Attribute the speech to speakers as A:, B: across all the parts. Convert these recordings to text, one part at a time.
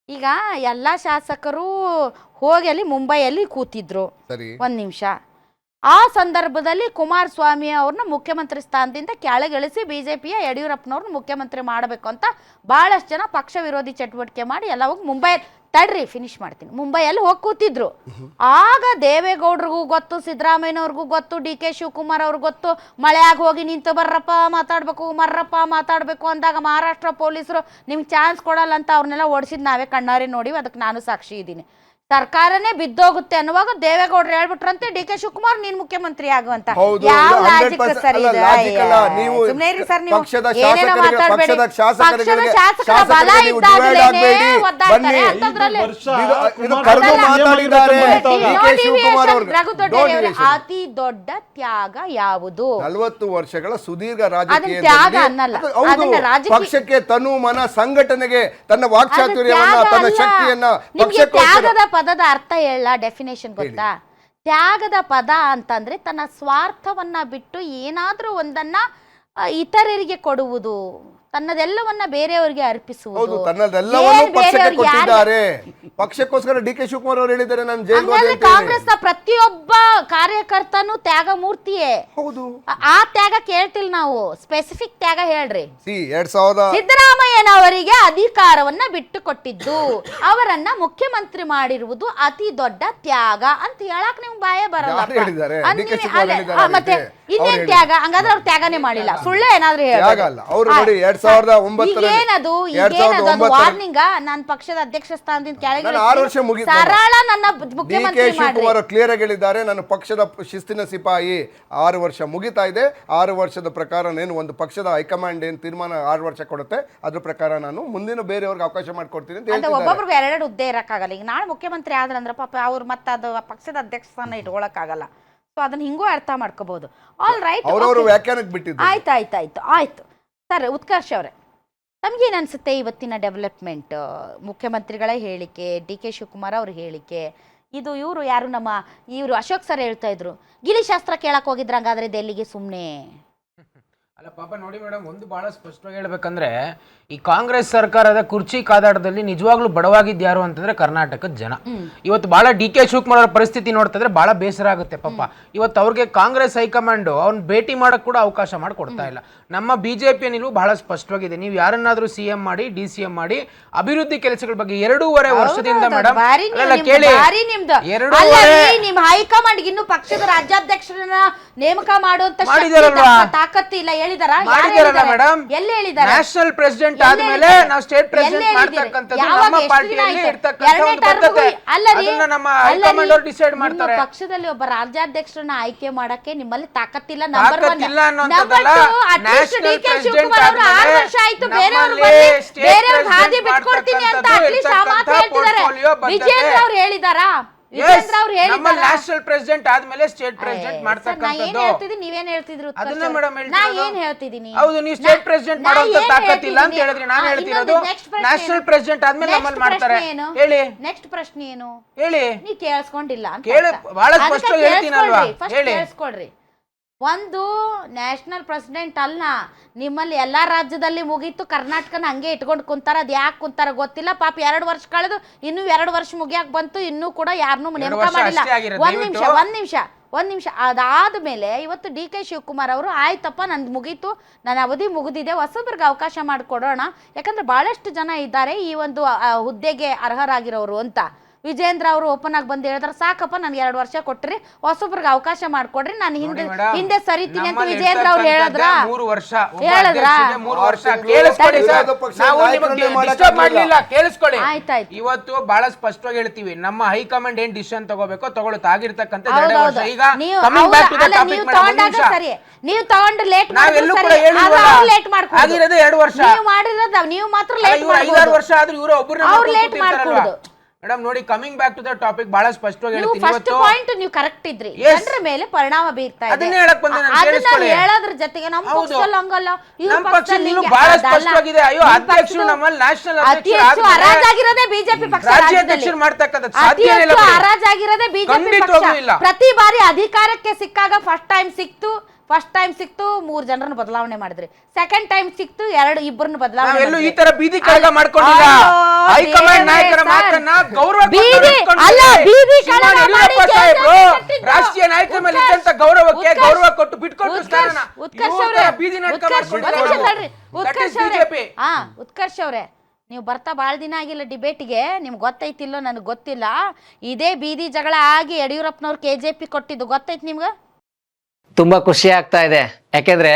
A: ಈಗ ಎಲ್ಲ ಶಾಸಕರು ಹೋಗಿ ಅಲ್ಲಿ ಮುಂಬೈಯಲ್ಲಿ ಕೂತಿದ್ರು. ಒಂದು ನಿಮಿಷ. ಆ ಸಂದರ್ಭದಲ್ಲಿ ಕುಮಾರಸ್ವಾಮಿ ಅವ್ರನ್ನ ಮುಖ್ಯಮಂತ್ರಿ ಸ್ಥಾನದಿಂದ ಕೆಳಗಿಳಿಸಿ ಬಿಜೆಪಿಯ ಯಡಿಯೂರಪ್ಪನವ್ರನ್ನ ಮುಖ್ಯಮಂತ್ರಿ ಮಾಡಬೇಕು ಅಂತ ಬಹಳಷ್ಟು ಜನ ಪಕ್ಷ ವಿರೋಧಿ ಚಟುವಟಿಕೆ ಮಾಡಿ ಎಲ್ಲ ಹೋಗಿ ತಡ್ರಿ ಫಿನಿಶ್ ಮಾಡ್ತೀನಿ ಮುಂಬೈಯಲ್ಲಿ ಹೋಗಿ ಕೂತಿದ್ರು. ಆಗ ದೇವೇಗೌಡರಿಗೂ ಗೊತ್ತು, ಸಿದ್ದರಾಮಯ್ಯನವ್ರಿಗೂ ಗೊತ್ತು, ಡಿ ಕೆ ಶಿವಕುಮಾರ್ ಅವ್ರಿಗೂ ಗೊತ್ತು, ಮಳೆಯಾಗಿ ಹೋಗಿ ನಿಂತು ಬರ್ರಪ್ಪ ಮಾತಾಡಬೇಕು ಅಂದಾಗ ಮಹಾರಾಷ್ಟ್ರ ಪೊಲೀಸರು ನಿಮ್ಗೆ ಚಾನ್ಸ್ ಕೊಡಲ್ಲ ಅಂತ ಅವ್ರನ್ನೆಲ್ಲ ಓಡಿಸಿದ್ ನಾವೇ ಕಣ್ಣಾರೆ ನೋಡಿ, ಅದಕ್ಕೆ ನಾನು ಸಾಕ್ಷಿ ಇದ್ದೀನಿ. ಸರ್ಕಾರನೇ ಬಿದ್ದೋಗುತ್ತೆ ಅನ್ನುವಾಗ ದೇವೇಗೌಡರು ಹೇಳ್ಬಿಟ್ರಂತೆ ಡಿ ಕೆ ಶಿವಕುಮಾರ್ ನೀನ್ ಮುಖ್ಯಮಂತ್ರಿ ಆಗುವಂತ. ಯಾವ ಲಾಜಿಕ್ ಸರ್ ಇದು? ಸುಮ್ನೆ ಇರಿ ಸರ್, ನೀವು ಏನೇನೋ ಮಾತಾಡ್ಬೇಡಿ. ಪಕ್ಷದ ಶಾಸಕರ ಬಲ ಇದ್ದಾಗಲೇನೆ ಒದ್ದಾಡ್ತಾರೆ ಅಂತಂದ್ರಲ್ಲಿ ಅತಿ ದೊಡ್ಡ ತ್ಯಾಗ ಯಾವುದು?
B: 40 ವರ್ಷಗಳ ಸುದೀರ್ಘ ರಾಜಕೀಯ ಪಕ್ಷಕ್ಕೆ ತನು ಮನ ಸಂಘಟನೆಗೆ ತನ್ನ ವಾಕ್ಚಾತುರ್ಯವನ್ನ ತನ್ನ ಶಕ್ತಿಯನ್ನ
A: ತ್ಯಾಗದ ಪದದ ಅರ್ಥ ಹೇಳ, ಡೆಫಿನೇಷನ್ ಗೊತ್ತಾ? ತ್ಯಾಗದ ಪದ ಅಂತಂದ್ರೆ ತನ್ನ ಸ್ವಾರ್ಥವನ್ನ ಬಿಟ್ಟು ಏನಾದ್ರೂ ಒಂದನ್ನ ಇತರರಿಗೆ ಕೊಡುವುದು, ತನ್ನದೆಲ್ಲವನ್ನ ಬೇರೆಯವರಿಗೆ ಅರ್ಪಿಸುವುದು.
B: ಪಕ್ಷಕ್ಕೋಸ್ಕರ ಡಿ ಕೆ ಶಿವಕುಮಾರ್ ಅವರು ಹೇಳಿದ್ದಾರೆ
A: ಕಾಂಗ್ರೆಸ್ ನ ಪ್ರತಿಯೊಬ್ಬ ಕಾರ್ಯಕರ್ತನು ತ್ಯಾಗ ಮೂರ್ತಿಯೇ. ಆ ತ್ಯಾಗ ಕೇಳ್ತಿಲ್ ನಾವು, ಸ್ಪೆಸಿಫಿಕ್ ತ್ಯಾಗ ಹೇಳ್ರಿ. ಸಿದ್ದರಾಮಯ್ಯನವರಿಗೆ ಅಧಿಕಾರವನ್ನ ಬಿಟ್ಟು ಕೊಟ್ಟಿದ್ದು, ಅವರನ್ನ ಮುಖ್ಯಮಂತ್ರಿ ಮಾಡಿರುವುದು ಅತಿ ದೊಡ್ಡ ತ್ಯಾಗ ಅಂತ ಹೇಳಕ್ ನಿಮ್ಗೆ ಬಾಯ ಬರಲ್ಲ. ಮತ್ತೆ ಇನ್ನೇನ್ ತ್ಯಾಗ? ಹಂಗಾದ್ರೆ ಅವ್ರು ತ್ಯಾಗನೇ ಮಾಡಿಲ್ಲ, ಸುಳ್ಳು ಏನಾದ್ರು ಹೇಳಿ. ವಾರ್ನಿಂಗ್ ನಾನು ಪಕ್ಷದ ಅಧ್ಯಕ್ಷ ಸ್ಥಾನದಿಂದ ಸರಳ ನನ್ನ ಮುಖ್ಯಮಂತ್ರಿ
B: ಕ್ಲಿಯರ್ ಆಗಿ ಹೇಳಿದ್ದಾರೆ, ನಾನು ಪಕ್ಷದ ಶಿಸ್ತಿನ ಸಿಪಾಯಿ. 6 ವರ್ಷ ಮುಗಿತಾ ಇದೆ. 6 ವರ್ಷದ ಪ್ರಕಾರ ಏನು ಒಂದು ಪಕ್ಷದ ಹೈಕಮಾಂಡ್ ಏನ್ ತೀರ್ಮಾನ 6 ವರ್ಷ ಕೊಡುತ್ತೆ ಅದ್ರ ಪ್ರಕಾರ ನಾನು ಮುಂದಿನ ಬೇರೆಯವ್ರಿಗೆ ಅವಕಾಶ ಮಾಡ್ಕೊಡ್ತೀನಿ ಅಂತ.
A: ಒಬ್ಬೊಬ್ರಿಗೆ 2 ಹುದ್ದೆ ಇರಕ್ಕಾಗಲ್ಲ. ಈಗ ನಾಳೆ ಮುಖ್ಯಮಂತ್ರಿ ಆದ್ರಂದ್ರೆ ಪಾಪ ಅವ್ರು ಮತ್ತೆ ಅದು ಪಕ್ಷದ ಅಧ್ಯಕ್ಷ ಸ್ಥಾನ ಇಟ್ಕೊಳಕ್ಕಾಗಲ್ಲ. ಸೊ ಅದನ್ನ ಹಿಂಗೂ ಅರ್ಥ ಮಾಡ್ಕೋಬಹುದು. ಆಲ್ ರೈಟ್, ಆಯ್ತು ಸರ್. ಉತ್ಕರ್ಷ್ ಅವರೇ, ನಮ್ಗೇನು ಅನ್ಸುತ್ತೆ ಇವತ್ತಿನ ಡೆವಲಪ್ಮೆಂಟ್? ಮುಖ್ಯಮಂತ್ರಿಗಳ ಹೇಳಿಕೆ, ಡಿ ಕೆ ಶಿವಕುಮಾರ್ ಅವ್ರ ಹೇಳಿಕೆ, ಇದು ಇವರು ಯಾರು ಇವರು ಅಶೋಕ್ ಸರ್ ಹೇಳ್ತಾ ಇದ್ರು ಗಿರಿಶಾಸ್ತ್ರ ಕೇಳಕ್ ಹೋಗಿದ್ರ ಹಂಗಾದ್ರೆ ಡೆಲ್ಲಿಗೆ ಸುಮ್ನೆ
C: ಅಲ್ಲ ಪಾಪ. ನೋಡಿ ಮೇಡಮ್, ಒಂದು ಬಹಳ ಸ್ಪಷ್ಟವಾಗಿ ಹೇಳ್ಬೇಕಂದ್ರೆ ಈ ಕಾಂಗ್ರೆಸ್ ಸರ್ಕಾರದ ಕುರ್ಚಿ ಕಾದಾಟದಲ್ಲಿ ನಿಜವಾಗ್ಲೂ ಬಡವಾಗಿದ್ಯಾರು ಅಂತಂದ್ರೆ ಕರ್ನಾಟಕದ ಜನ. ಇವತ್ತು ಬಹಳ ಡಿ ಕೆ ಶಿವಕುಮಾರ್ ಅವರ ಪರಿಸ್ಥಿತಿ ನೋಡ್ತಿದ್ರೆ ಬಹಳ ಬೇಸರ ಆಗುತ್ತೆ ಪಾಪ. ಇವತ್ತು ಅವ್ರಿಗೆ ಕಾಂಗ್ರೆಸ್ ಹೈಕಮಾಂಡ್ ಅವ್ನ ಭೇಟಿ ಮಾಡಕ್ ಕೂಡ ಅವಕಾಶ ಮಾಡಿಕೊಡ್ತಾ ಇಲ್ಲ. ನಮ್ಮ ಬಿಜೆಪಿ ನಿಲುವು ಬಹಳ ಸ್ಪಷ್ಟವಾಗಿದೆ. ನೀವು ಯಾರನ್ನಾದ್ರೂ ಸಿಎಂ ಮಾಡಿ, ಡಿ ಸಿ ಎಂ ಮಾಡಿ, ಅಭಿವೃದ್ಧಿ ಕೆಲಸಗಳ ಬಗ್ಗೆ 2.5 ವರ್ಷದಿಂದ ಮೇಡಮ್ ಕೇಳಿ,
A: ನಿಮ್ ಹೈಕಮಾಂಡ್ ಇನ್ನು ಪಕ್ಷದ ರಾಜ್ಯಾಧ್ಯಕ್ಷರನ್ನ ನೇಮಕ ಮಾಡುವಂತ ತಾಕತ್ತಿಲ್ಲ ಹೇಳಿದಾರ
C: ಮೇಡಮ್.
A: ಎಲ್ಲಿ ಹೇಳಿದಾರೆ?
C: ನ್ಯಾಷನಲ್ ಪ್ರೆಸಿಡೆಂಟ್ ಆದ್ಮೇಲೆ ನಾವು ಸ್ಟೇಟ್ ಪ್ರೆಸಿಡೆಂಟ್ ಮಾಡ್ತಕ್ಕಂಥದ್ದು ನಮ್ಮ ಪಾರ್ಟಿಯಲ್ಲಿ ಇರ್ತಕ್ಕಂಥ ಒಂದು ಪದ್ಧತಿ. ಅದನ್ನ ನಮ್ಮ ಹೈಕಮಾಂಡ್ ಅವರು ಡಿಸೈಡ್ ಮಾಡ್ತಾರೆ.
A: ಪಕ್ಷದಲ್ಲಿ ಒಬ್ಬ ರಾಜ್ಯಾಧ್ಯಕ್ಷರನ್ನ ಆಯ್ಕೆ ಮಾಡಕ್ಕೆ ನಿಮ್ಮಲ್ಲಿ ತಾಕತ್ತಿಲ್ಲ.
C: ತಾಕತ್ತಿಲ್ಲ ಅನ್ನೋಂಥದ್ದಲ್ಲ, ನ್ಯಾಷನಲ್ ಪ್ರೆಸಿಡೆಂಟ್ ಆದ್ಮೇಲೆ
A: ಬೇರೆಯವ್ರಿಗೆ ಹಾದಿ ಬಿಟ್ಕೊಡ್ತೀನಿ ಅಂತ ಅಟ್ಲೀಸ್ಟ್ ಆ ಮಾತು ಹೇಳ್ತಿದ್ದಾರೆ. ವಿಜೇಂದ್ರ ಅವ್ರು ಹೇಳಿದಾರಾ?
C: ನ್ಯಾಷನಲ್ ಪ್ರೆಸಿಡೆಂಟ್ ಆದ್ಮೇಲೆ ಸ್ಟೇಟ್ ಪ್ರೆಸಿಡೆಂಟ್ ಮಾಡ್ತಕ್ಕಂಥದ್ದು.
A: ನೀವೇನ್ ಹೇಳ್ತಿದ್ರು?
C: ಅದನ್ನ ಮೇಡಮ್
A: ಏನ್ ಹೇಳ್ತಿದ್ದೀನಿ?
C: ಹೌದು, ನೀವು ಸ್ಟೇಟ್ ಪ್ರೆಸಿಡೆಂಟ್ ಮಾಡುವಂತ ತಾಕತ್ತಿಲ್ಲ ಅಂತ ಹೇಳಿದ್ರಿ. ನಾನು ಹೇಳ್ತಿರೋದು ನ್ಯಾಷನಲ್ ಪ್ರೆಸಿಡೆಂಟ್ ಆದ್ಮೇಲೆ ನಮ್ಮಲ್ಲಿ ಮಾಡ್ತಾರೆ. ಹೇಳಿ,
A: ನೆಕ್ಸ್ಟ್ ಪ್ರಶ್ನೆ ಏನು
C: ಹೇಳಿ?
A: ನೀ ಕೇಳಿಸ್ಕೊಂಡಿಲ್ಲ ಅಂತ
C: ಕೇಳಿ, ಬಹಳ ಸ್ಪಷ್ಟವಾಗಿ ಹೇಳ್ತೀನಲ್ವಾ? ಹೇಳಿ,
A: ಕೇಳಿಸ್ಕೊಳ್ರಿ. ಒಂದು ನ್ಯಾಷನಲ್ ಪ್ರೆಸಿಡೆಂಟ್ ಅಲ್ಲ, ನಿಮ್ಮಲ್ಲಿ ಎಲ್ಲಾ ರಾಜ್ಯದಲ್ಲಿ ಮುಗೀತು, ಕರ್ನಾಟಕನ ಹಂಗೆ ಇಟ್ಕೊಂಡು ಕುಂತಾರ. ಅದು ಯಾಕೆ ಕುಂತಾರ ಗೊತ್ತಿಲ್ಲ. ಪಾಪ 2 ವರ್ಷ ಕಳೆದು ಇನ್ನೂ 2 ವರ್ಷ ಮುಗಿಯಾಕ ಬಂತು, ಇನ್ನೂ ಕೂಡ ಯಾರನ್ನೂ ನೇಮಕ ಮಾಡಿಲ್ಲ. ಒಂದ್ ನಿಮಿಷ ಅದಾದ್ಮೇಲೆ ಇವತ್ತು ಡಿ ಕೆ ಶಿವಕುಮಾರ್ ಅವರು ಆಯ್ತಪ್ಪ ನಂದು ಮುಗೀತು, ನನ್ನ ಅವಧಿ ಮುಗಿದಿದೆ, ಹೊಸಬ್ರಿಗೆ ಅವಕಾಶ ಮಾಡಿಕೊಡೋಣ, ಯಾಕಂದ್ರೆ ಬಹಳಷ್ಟು ಜನ ಇದ್ದಾರೆ ಈ ಒಂದು ಹುದ್ದೆಗೆ ಅರ್ಹರಾಗಿರೋರು ಅಂತ. ವಿಜೇಂದ್ರ ಅವರು ಓಪನ್ ಆಗಿ ಬಂದು ಹೇಳಿದ್ರೆ ಸಾಕಪ್ಪ ನನ್ಗೆ 2 ವರ್ಷ ಕೊಟ್ರಿ, ಹೊಸಬ್ರಿಗೆ ಅವಕಾಶ ಮಾಡ್ಕೊಡ್ರಿ, ನಾನು ಹಿಂದೆ ಸರಿತೀನಿ ಅಂತ ವಿಜೇಂದ್ರ ಅವ್ರು ಹೇಳಿದ್ರ.
C: ಇವತ್ತು ಬಹಳ ಸ್ಪಷ್ಟವಾಗಿ ಹೇಳ್ತೀವಿ, ನಮ್ಮ ಹೈಕಮಾಂಡ್ ಏನ್ ಡಿಸಿಷನ್ ತಗೋಬೇಕೋ ತಗೊಳುತ್ತೆ. ಆಗಿರ್ತಕ್ಕಂಥ
A: ನೀವು ತಗೊಂಡು ಲೇಟ್
C: ಆಗಿರೋದು 2 ವರ್ಷ,
A: ನೀವು ಮಾತ್ರ ಲೇಟ್
C: 5-6 ವರ್ಷ ಆದ್ರೂ ಇವರು ಒಬ್ಬರು ಲೇಟ್ ಮಾಡ್ಕೊಳ್ಳೋದು. ಮೇಡಮ್ ನೋಡಿ, coming back to the topic, ಬಹಳ ಸ್ಪಷ್ಟವಾಗಿ ಹೇಳ್ತೀನಿ.
A: ಫಸ್ಟ್ ಪಾಯಿಂಟ್ ನೀವು ಕರೆಕ್ಟ್ ಇದ್ರಿ, ಜನರ ಮೇಲೆ ಪರಿಣಾಮ ಬೀರ್ತಾ ಇದೆ.
C: ಅದನ್ನ ಹೇಳಕ್ ಬಂದೆ ನಾನು,
A: ಕೇಳಿಸ್ಕೊಳ್ಳಿ. ಹೇಳೋದ್ರ ಜೊತೆಗೆ ನಮ್ಮ ಪಕ್ಷದಲ್ಲಿ ಹಂಗಲ್ಲ,
C: ನಮ್ಮ ಪಕ್ಷದಲ್ಲಿ ನೀವು ಬಹಳ ಸ್ಪಷ್ಟವಾಗಿದೆ. ಅಯ್ಯೋ, ಅಧ್ಯಕ್ಷರು ನಮ್ಮಲ್ಲಿ ನ್ಯಾಷನಲ್
A: ಅಧ್ಯಕ್ಷರು ಹರಾಜಾಗಿರೋದೇ ಬಿಜೆಪಿ ಪಕ್ಷ,
C: ರಾಜ್ಯಾಧ್ಯಕ್ಷರು ಮಾಡ್ತಕ್ಕಂಥದ್ದು ಸಾಧ್ಯ ಇಲ್ಲ.
A: ಹರಾಜಾಗಿರೋದೇ ಬಿಜೆಪಿ ಪಕ್ಷ. ಪ್ರತಿ ಬಾರಿ ಅಧಿಕಾರಕ್ಕೆ ಸಿಕ್ಕಾಗ ಫಸ್ಟ್ ಟೈಮ್ ಸಿಕ್ತು, ಫಸ್ಟ್ ಟೈಮ್ ಸಿಕ್ತು 3 ಜನರನ್ನ ಬದಲಾವಣೆ ಮಾಡಿದ್ರಿ, ಸೆಕೆಂಡ್ ಟೈಮ್ ಸಿಕ್ತು ಇಬ್ಬರನ್ನ ಬದಲಾವಣೆ
C: ನಾವೆಲ್ಲೂ ಈ ತರ ಬೀದಿ ಕಳಗ ಮಾಡ್ಕೊಂಡಿಲ್ಲ. ಹೈಕಮಾಂಡ್ ನಾಯಕರ ಮಾತನ್ನ ಗೌರವ ರಾಷ್ಟ್ರೀಯ ನಾಯಕರ ಮೇಲೆ ಇದ್ದಂತ ಗೌರವಕ್ಕೆ ಗೌರವ ಕೊಟ್ಟು ಬಿಟ್ಕೊಟ್ಟು ಸ್ಥಾನನ ಬೀದಿ ನಾಟಕ ಬಿಜೆಪಿ.
A: ಉತ್ಕರ್ಷ್ ಅವ್ರೆ, ನೀವು ಬರ್ತಾ ಭಾಳ ದಿನ ಆಗಿಲ್ಲ ಡಿಬೇಟ್ಗೆ, ನಿಮ್ಗೆ ಗೊತ್ತೈತಿಲ್ಲೋ ನನಗೆ ಗೊತ್ತಿಲ್ಲ. ಇದೇ ಬೀದಿ ಜಗಳ ಆಗಿ ಯಡಿಯೂರಪ್ಪನವ್ರು KJP ಕೊಟ್ಟಿದ್ದು ಗೊತ್ತೈತಿ ನಿಮ್ಗೆ?
D: ತುಂಬ ಖುಷಿ ಆಗ್ತಾ ಇದೆ. ಯಾಕೆಂದರೆ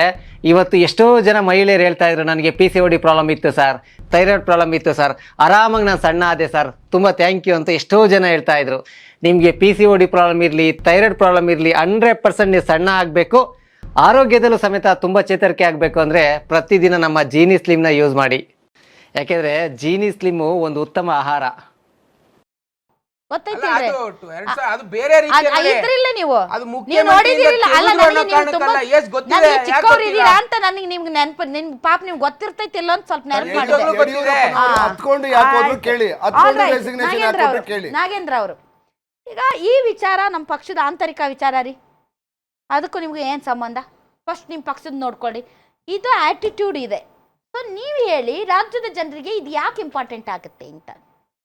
D: ಇವತ್ತು ಎಷ್ಟೋ ಜನ ಮಹಿಳೆಯರು ಹೇಳ್ತಾ ಇದ್ರು, ನನಗೆ PCOD ಪ್ರಾಬ್ಲಮ್ ಇತ್ತು ಸರ್, ಥೈರಾಯ್ಡ್ ಪ್ರಾಬ್ಲಮ್ ಇತ್ತು ಸರ್, ಆರಾಮಾಗಿ ನಾನು ಸಣ್ಣ ಆದೆ ಸರ್, ತುಂಬ ಥ್ಯಾಂಕ್ ಯು ಅಂತ ಎಷ್ಟೋ ಜನ ಹೇಳ್ತಾ ಇದ್ರು. ನಿಮಗೆ PCOD ಪ್ರಾಬ್ಲಮ್ ಇರಲಿ, ಥೈರಾಯ್ಡ್ ಪ್ರಾಬ್ಲಮ್ ಇರಲಿ, 100% ನೀವು ಸಣ್ಣ ಆಗಬೇಕು, ಆರೋಗ್ಯದಲ್ಲೂ ಸಮೇತ ತುಂಬ ಚೇತರಿಕೆ ಆಗಬೇಕು ಅಂದರೆ ಪ್ರತಿದಿನ ನಮ್ಮ ಜೀನಿ ಸ್ಲಿಮ್ನ ಯೂಸ್ ಮಾಡಿ. ಯಾಕೆಂದರೆ ಜೀನಿ ಸ್ಲಿಮ್ಮು ಒಂದು ಉತ್ತಮ ಆಹಾರ.
A: ಗೊತ್ತೈತಿಲ್ರಿ?
C: ಅದು ಬೇರೆ ರೀತಿಯಲ್ಲಿ
A: ಇದ್ರಿಲ್ಲ ನೀವು
C: ಅದು
A: ನೀವು
C: ಮುಖ್ಯಮಂತ್ರಿಯಿಂದ
A: ನೋಡಿದಿರಿಲ್ಲ? ಅಲ್ಲ,
C: ತೆಗೆದ್ರು ಅನ್ನೋ ಕಾರಣಕ್ಕಲ್ಲ. ಎಸ್ ಗೊತ್ತಿದೆ,
A: ನನಗೆ
C: ಯಾಕೆ
A: ಚಿಕ್ಕವರಿದ್ದೀರಾ
C: ಗೊತ್ತಿಲ್ಲ?
A: ಅಂತ ನನಗೆ ನಿಮ್ಗೆ ನೆನಪು, ನಿಮ್ ಪಾಪ ನಿಮ್ಗೆ ಗೊತ್ತಿರ್ತೈತಿಲ್ಲ ಅಂತ ಸ್ವಲ್ಪ ನೆನಪು ಮಾಡಿದೆ.
C: ನಿಜವಾಗ್ಲೂ ಗೊತ್ತಿದೆ.
B: ಹತ್ಕೊಂಡು ಯಾಕೆ ಹೋದ್ರು ಕೇಳಿ, ಹತ್ಕೊಂಡು ರೆಸಿಗ್ನೇಷನ್ ಯಾಕೆ ಕೊಟ್ರು ಕೇಳಿ.
A: ನಾಗೇಂದ್ರ ಅವರು, ಈಗ ಈ ವಿಚಾರ ನಮ್ಮ ಪಕ್ಷದ ಆಂತರಿಕ ವಿಚಾರ ರೀ, ಅದಕ್ಕೂ ನಿಮ್ಗೆ ಏನು ಸಂಬಂಧ? ಫಸ್ಟ್ ನಿಮ್ಮ ಪಕ್ಷದ ನೋಡ್ಕೊಳ್ಳಿ. ಇದು ಆಟಿಟ್ಯೂಡ್ ಇದೆ. ಸೊ ನೀವು ಹೇಳಿ, ರಾಜ್ಯದ ಜನರಿಗೆ ಇದು ಯಾಕೆ ಇಂಪಾರ್ಟೆಂಟ್ ಆಗುತ್ತೆ ಅಂತ.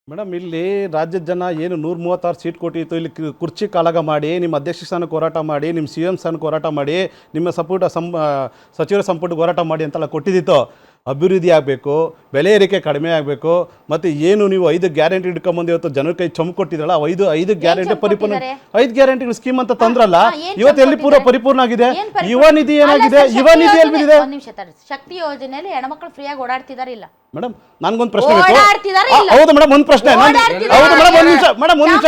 E: ಮೇಡಮ್, ಇಲ್ಲಿ ರಾಜ್ಯದ ಜನ ಏನು 136 ಸೀಟ್ ಕೊಟ್ಟಿತ್ತು, ಇಲ್ಲಿ ಕುರ್ಚಿ ಕಾಳಗ ಮಾಡಿ, ನಿಮ್ಮ ಅಧ್ಯಕ್ಷ ಸ್ಥಾನಕ್ಕೆ ಹೋರಾಟ ಮಾಡಿ, ನಿಮ್ಮ CM ಸ್ಥಾನಕ್ಕೆ ಹೋರಾಟ ಮಾಡಿ, ನಿಮ್ಮ ಸಚಿವರ ಸಂಪುಟಕ್ಕೆ ಹೋರಾಟ ಮಾಡಿ ಅಂತೆಲ್ಲ ಕೊಟ್ಟಿದ್ದಿತ್ತು. ಅಭಿವೃದ್ಧಿ ಆಗಬೇಕು, ಬೆಲೆ ಏರಿಕೆ ಕಡಿಮೆ ಆಗಬೇಕು, ಮತ್ತು ಏನು ನೀವು 5 ಗ್ಯಾರಂಟಿ ಹಿಡ್ಕೊಂಬಂದು ಇವತ್ತು ಜನರ ಕೈ ಚೊಂಬು ಕೊಟ್ಟಿದ್ರಲ್ಲ, 5 ಗ್ಯಾರಂಟಿ ಪರಿಪೂರ್ಣ, 5 ಗ್ಯಾರಂಟಿ ಸ್ಕೀಮ್ ಅಂತ ತಂದ್ರಲ್ಲ, ಇವತ್ತು ಎಲ್ಲಿ ಪರಿಪೂರ್ಣ ಆಗಿದೆ? ಯುವ ನಿಧಿ ಏನಾಗಿದೆ? ಯುವ ನಿಧಿ ಎಲ್ಲಿ ಬಿದ್ದಿದೆ?
A: ಒಂದು ನಿಮಿಷ ತಡಿ. ಶಕ್ತಿ ಯೋಜನೆಯಲ್ಲಿ ಹೆಣ್ಮಕ್ಳು ಫ್ರೀಯಾಗಿ ಓಡಾಡ್ತಿದಾರೆ ಇಲ್ಲ?
E: ಮೇಡಮ್, ನನ್ಗೊಂದು ಪ್ರಶ್ನೆ ಬೇಕು.
A: ಓಡಾಡ್ತಿದಾರೆ ಇಲ್ಲ?
E: ಹೌದು ಮೇಡಮ್, ಒಂದು ಪ್ರಶ್ನೆ. ಹೌದು ಮೇಡಮ್, ಒಂದು ನಿಮಿಷ ಮೇಡಮ್, ಒಂದು ನಿಮಿಷ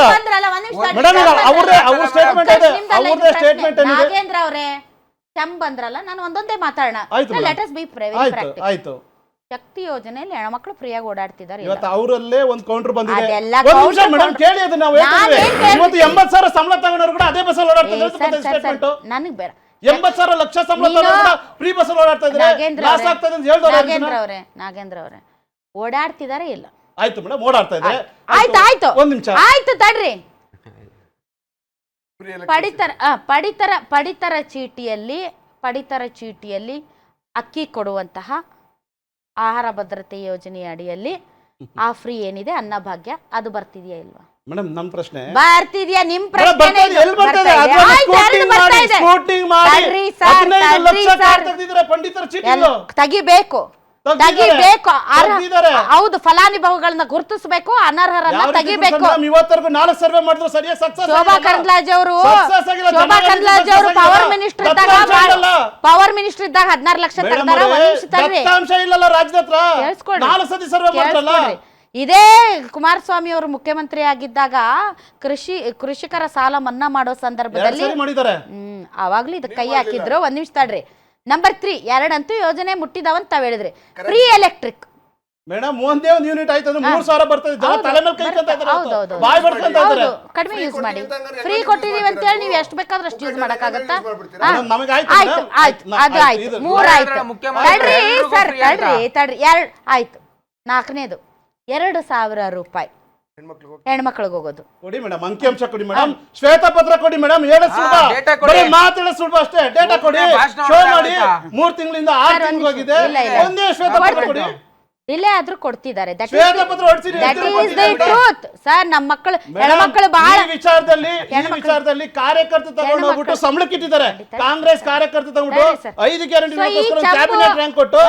E: ಮೇಡಮ್, ಅವ್ರ ಸ್ಟೇಟ್ಮೆಂಟ್ ಇದೆ, ಅವ್ರದೇ ಸ್ಟೇಟ್ಮೆಂಟ್ ಏನಿದೆ?
A: ನಾಗೇಂದ್ರ ಅವರೇ, ಚಂಬ್ ಬಂದ್ರಲ್ಲ, ನಾನು ಒಂದೊಂದೇ ಮಾತಾಡೋಣ. Let us be very practical.
E: ಆಯ್ತು.
A: ಶಕ್ತಿ ಯೋಜನೆಯಲ್ಲಿ ಹೆಣ್ಮಕ್ಳು ಫ್ರೀಯಾಗಿ ಓಡಾಡ್ತಿದ್ದಾರೆ ಇಲ್ಲ?
E: ಇವತ್ತು ಅವರಲ್ಲೇ ಒಂದು ಕೌಂಟರ್ ಬಂದಿದೆ.
A: ಅದೆಲ್ಲ
E: ಒಂದು ನಿಮಿಷ
A: counter
E: ಮೇಡಮ್, ಕೇಳಿ, ಅದು ನಾವು ಹೇಳ್ತೀವಿ. ಇವತ್ತು 80,000 ಸಂಬಳ ತಗೊಂಡವ್ರು ಕೂಡ ಅದೇ ಬಸ್ಸಲ್ಲಿ ಓಡಾಡ್ತಿದ್ದಾರೆ. ಸ್ಟೇಟ್ಮೆಂಟ್
A: ನನಗೆ ಬೇಡ.
E: 80,000 ಲಕ್ಷ ಸಂಬಳ ತಗೊಂಡ್ರು ಕೂಡ ಫ್ರೀ ಬಸ್ಸಲ್ಲಿ ಓಡಾಡ್ತಾ ಇದ್ದಾರೆ. ಲಾಸ್ ಆಗ್ತದೆ ಅಂತ ಹೇಳಿದವರು
A: ನಾಗೇಂದ್ರ ಅವರೇ ಓಡಾಡ್ತಿದ್ದಾರೆ ಇಲ್ಲ?
E: ಆಯ್ತು ಮೇಡಮ್, ಓಡಾಡ್ತಾ ಇದ್ದಾರೆ.
A: ಆಯ್ತು
E: ಒಂದು ನಿಮಿಷ
A: ಆಯ್ತು ತಡ್ರಿ. ಪಡಿತರ ಚೀಟಿಯಲ್ಲಿ ಅಕ್ಕಿ ಕೊಡುವಂತಹ ಆಹಾರ ಭದ್ರತೆ ಯೋಜನೆಯ ಅಡಿಯಲ್ಲಿ ಆ ಫ್ರೀ ಏನಿದೆ ಅನ್ನಭಾಗ್ಯ, ಅದು ಬರ್ತಿದ್ಯಾ ಇಲ್ವಾ?
E: ಮೇಡಮ್, ನಮ್ಮ ಪ್ರಶ್ನೆ
A: ಬರ್ತಿದ್ಯಾ? ನಿಮ್
E: ಬರ್ತಾ
A: ಪ್ರಶ್ನೆ
E: ಇದೆ, ಎಲ್ಲಿ ಬರ್ತಾ ಇದೆ? ಅದನ್ನ ಸ್ಕೂಟಿಂಗ್ ಮಾಡಿ 15 ಲಕ್ಷ ಕಾರ್ಡ್ ತೆಗೆದಿದ್ದಾರೆ ಪಂಡಿತರ ಚೀಟಿಗಳು.
A: ತೆಗಿಬೇಕು. ಹೌದು, ಫಲಾನುಭವಿಗಳನ್ನ ಗುರುತಿಸಬೇಕು, ಅನರ್ಹರನ್ನ ತೆಗಿಬೇಕು.
E: ಇವತ್ತರೆಗೂ 4 ಸರ್ವೆ ಮಾಡಿದ್ರು ಸರಿಯಾಗಿ ಸಕ್ಸಸ್ ಆಗಿಲ್ಲ.
A: ಶೋಭಾ ಕರಂದ್ಲಾಜೆ ಅವರು ಪವರ್ ಮಿನಿಸ್ಟರ್ ಇದ್ದಾಗ 16 ಲಕ್ಷ ತೆಗೆದಾರ.
E: ದತ್ತಾಂಶ ಇಲ್ಲಲ್ಲ ರಾಜ್ಯದ ಹತ್ರ. 4 ಸತಿ ಸರ್ವೆ ಮಾಡಿದ್ರಲ್ಲ.
A: ಇದೇ ಕುಮಾರಸ್ವಾಮಿ ಅವರು ಮುಖ್ಯಮಂತ್ರಿ ಆಗಿದ್ದಾಗ ಕೃಷಿಕರ ಸಾಲ ಮನ್ನಾ ಮಾಡೋ ಸಂದರ್ಭದಲ್ಲಿ ಅವಾಗ್ಲೂ ಇದಕ್ಕೆ ಕೈ ಹಾಕಿದ್ರು. ಒಂದ್ ನಿಮಿಷ ತಡ್ರಿ. ನಂಬರ್ 3 2 ಯೋಜನೆ ಮುಟ್ಟಿದಾವಂತ ತಾವ್ ಹೇಳಿದ್ರಿ. ಫ್ರೀ ಎಲೆಕ್ಟ್ರಿಕ್
E: ಮೇಡಮ್, ಒಂದೇ ಒಂದು ಯೂನಿಟ್ ಆಯ್ತು ಅಂದ್ರೆ 3,000 ಬರ್ತದೆ. ಜನ ತಲೆ ಮೇಲೆ ಕೈ ಕಂತ ಇದ್ದಾರೆ, ಬಾಯಿ ಬಡ್ಕೊಂತ ಇದ್ದಾರೆ.
A: ಕಡಿಮೆ ಯೂಸ್ ಮಾಡಿ. ಫ್ರೀ ಕೊಟ್ಟಿದೀವಿ ಅಂತ ಹೇಳಿ ನೀವು ಎಷ್ಟು ಬೇಕಾದ್ರೂ ಅಷ್ಟು ಯೂಸ್ ಮಾಡಕ್ಕಾಗತ್ತಾ?
E: ನಮಗೆ
A: ಆಯ್ತು, ಅದು ಆಯ್ತು. 3 ಆಯ್ತು. ತಡ್ರಿ ಸರ್, ತಡ್ರಿ 2 ಆಯ್ತು. 4ನೇದು 2,000 ರೂಪಾಯಿ ಹೆಣ್ಮಕ್ಳಿಗೆ ಹೋಗೋದು.
E: ಕೊಡಿ ಮೇಡಮ್, ಅಂಕಿಅಂಶ ಕೊಡಿ ಮೇಡಮ್, ಶ್ವೇತಪತ್ರ ಕೊಡಿ ಮೇಡಮ್. ಮಾತಾಡ ಸುಲಭ ಅಷ್ಟೇ. ಡೇಟಾ ಕೊಡಿ, ಶೋ ಮಾಡಿ. 3 ತಿಂಗಳಿಂದ 6 ತಿಂಗಳು ಹೋಗಿದೆ, ಒಂದೇ ಶ್ವೇತಪತ್ರ ಕೊಡಿ.
A: ಡಿಲೇ ಆದ್ರೂ ಕೊಡ್ತಿದ್ದಾರೆ.
E: ಶ್ವೇತಪತ್ರ ಹೊರಡಿಸಿ.
A: ಸರ್, ನಮ್ಮ ಮಕ್ಕಳು ಹೆಣ್ಮಕ್ಳು ಬಹಳ
E: ವಿಚಾರದಲ್ಲಿ ಕಾರ್ಯಕರ್ತ ತಗೊಂಡು ಹೋಗ್ಬಿಟ್ಟು ಸಂಬಳಕ್ಕೆ ಇಟ್ಟಿದ್ದಾರೆ. ಕಾಂಗ್ರೆಸ್ ಕಾರ್ಯಕರ್ತ ತಗೊಂಡು 5 ಗ್ಯಾರಂಟಿ ಕ್ಯಾಬಿನೆಟ್ ರ್ಯಾಂಕ್ ಕೊಟ್ಟು